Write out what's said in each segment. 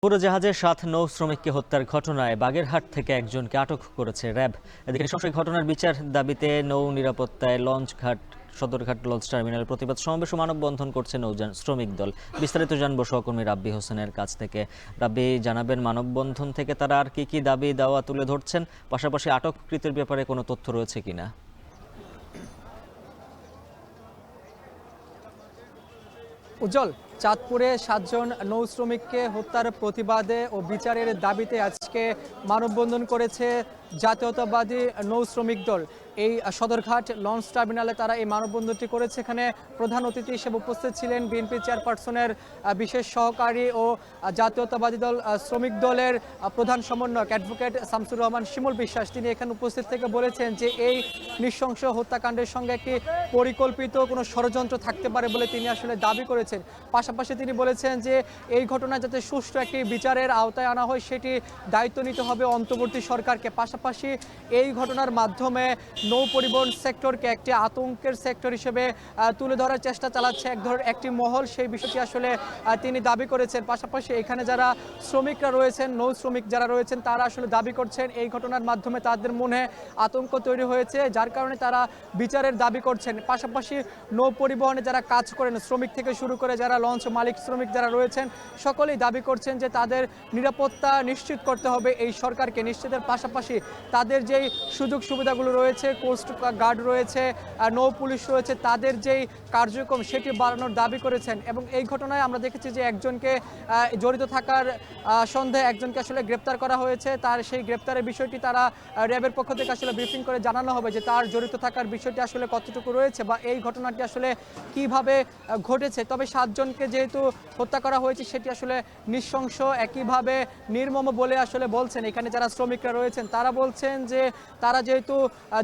উড়োজাহাজে 7 নৌ শ্রমিককে হত্যার ঘটনায় বাগেরহাট থেকে একজনকে আটক করেছে র্যাব। এদিকে নৃশংস ঘটনার বিচার দাবিতে নৌ নিরাপত্তায় সদরঘাট লঞ্চ টার্মিনাল প্রতিবাদ সমাবেশ ও মানববন্ধন করছে নৌযান শ্রমিক দল। বিস্তারিত জানবো সহকর্মী রাব্বি হোসেনের কাছ থেকে। রাব্বি, জানাবেন মানববন্ধন থেকে তারা আর কি দাবি দাওয়া তুলে ধরছেন, পাশাপাশি আটককৃতের ব্যাপারে কোনো তথ্য রয়েছে কিনা? উজ্জ্বল, চাঁদপুরে 7 জন নৌ শ্রমিককে হত্যার প্রতিবাদে ও বিচারের দাবিতে আজকে মানববন্ধন করেছে জাতীয়তাবাদী নৌ শ্রমিক দল। এই সদরঘাট লঞ্চ টার্মিনালে তারা এই মানববন্ধনটি করেছে। এখানে প্রধান অতিথি হিসেবে উপস্থিত ছিলেন বিএনপি চেয়ারপারসনের বিশেষ সহকারী ও জাতীয়তাবাদী দল শ্রমিক দলের প্রধান সমন্বয়ক অ্যাডভোকেট শামসুর রহমান শিমুল বিশ্বাস। তিনি এখানে উপস্থিত থেকে বলেছেন যে এই নৃশংস হত্যাকাণ্ডের সঙ্গে একটি পরিকল্পিত কোনো ষড়যন্ত্র থাকতে পারে বলে তিনি আসলে দাবি করেছেন। পাশাপাশি তিনি বলেছেন যে এই ঘটনা যাতে সুষ্ঠু একটি বিচারের আওতায় আনা হয় সেটি দায়িত্ব নিতে হবে অন্তর্বর্তী সরকারকে। পাশাপাশি এই ঘটনার মাধ্যমে নৌ পরিবহন সেক্টরকে একটি আতঙ্কের সেক্টর হিসেবে তুলে ধরার চেষ্টা চালাচ্ছে একটি মহল, সেই বিষয়টি আসলে তিনি দাবি করেছেন। পাশাপাশি এখানে যারা শ্রমিকরা রয়েছেন, নৌ শ্রমিক যারা রয়েছেন, তারা আসলে দাবি করছেন এই ঘটনার মাধ্যমে তাদের মনে আতঙ্ক তৈরি হয়েছে, যার কারণে তারা বিচারের দাবি করছেন। পাশাপাশি নৌ পরিবহনে যারা কাজ করেন, শ্রমিক থেকে শুরু করে যারা লঞ্চ মালিক শ্রমিক যারা রয়েছেন, সকলেই দাবি করছেন যে তাদের নিরাপত্তা নিশ্চিত করতে হবে এই সরকারকে। নিশ্চিতের পাশাপাশি তাদের যেই সুযোগ সুবিধাগুলো রয়েছে, কোস্ট গার্ড রয়েছে, নৌ পুলিশ রয়েছে, তাদের যেই কার্যক্রম সেটি বাড়ানোর দাবি করেছেন। এবং এই ঘটনায় আমরা দেখেছি যে একজনকে জড়িত থাকার সন্দেহে একজনকে আসলে গ্রেপ্তার করা হয়েছে। তার সেই গ্রেপ্তারের বিষয়টি তারা র্যাবের পক্ষ থেকে আসলে ব্রিফিং করে জানানো হবে যে তার জড়িত থাকার বিষয়টি আসলে কতটুকু রয়েছে বা এই ঘটনাটি আসলে কিভাবে ঘটেছে। তবে 7 জনকে যেহেতু হত্যা করা হয়েছে সেটি আসলে নৃশংস, একইভাবে নির্মম বলে আসলে বলছেন এখানে যারা শ্রমিকরা রয়েছেন। তারা বলছেন যে তারা যেহেতু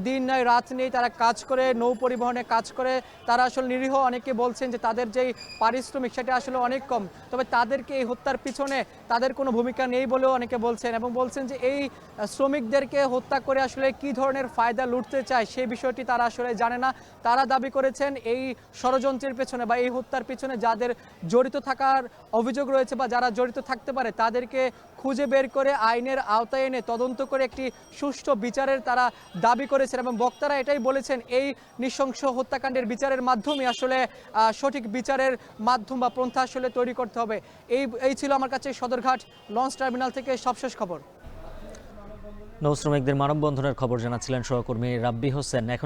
দিন নাই রাত নেই, তারা কাজ করে, নৌ পরিবহনে কাজ করে, তারা আসলে নিরীহ। অনেকে বলছেন যে তাদের যেই পারিশ্রমিক সেটা আসলে অনেক কম, তবে তাদেরকে এই হত্যার পিছনে তাদের কোনো ভূমিকা নেই বলেও অনেকে বলছেন। এবং বলছেন যে এই শ্রমিকদেরকে হত্যা করে আসলে কি ধরনের ফায়দা লুটতে চায় সেই বিষয়টি তারা আসলে জানে না। তারা দাবি করেছেন এই ষড়যন্ত্রের পেছনে বা এই হত্যার পেছনে যাদের জড়িত থাকার অভিযোগ রয়েছে বা যারা জড়িত থাকতে পারে তাদেরকে খুঁজে বের করে আইনের আওতায় এনে তদন্ত করে একটি সুষ্ঠু বিচারের তারা দাবি করেছেন। এবং বক্তারা এটাই বলেছেন এই নৃশংস হত্যাকাণ্ডের বিচারের মাধ্যমে আসলে সঠিক বিচারের মাধ্যম বা পন্থা আসলে তৈরি করতে হবে। এই ছিল আমার কাছে সদরঘাট লঞ্চ টার্মিনাল থেকে সবশেষ খবর। নৌ শ্রমিকদের মানববন্ধনের খবর জানাচ্ছিলেন সহকর্মী রাব্বি হোসেন। এখন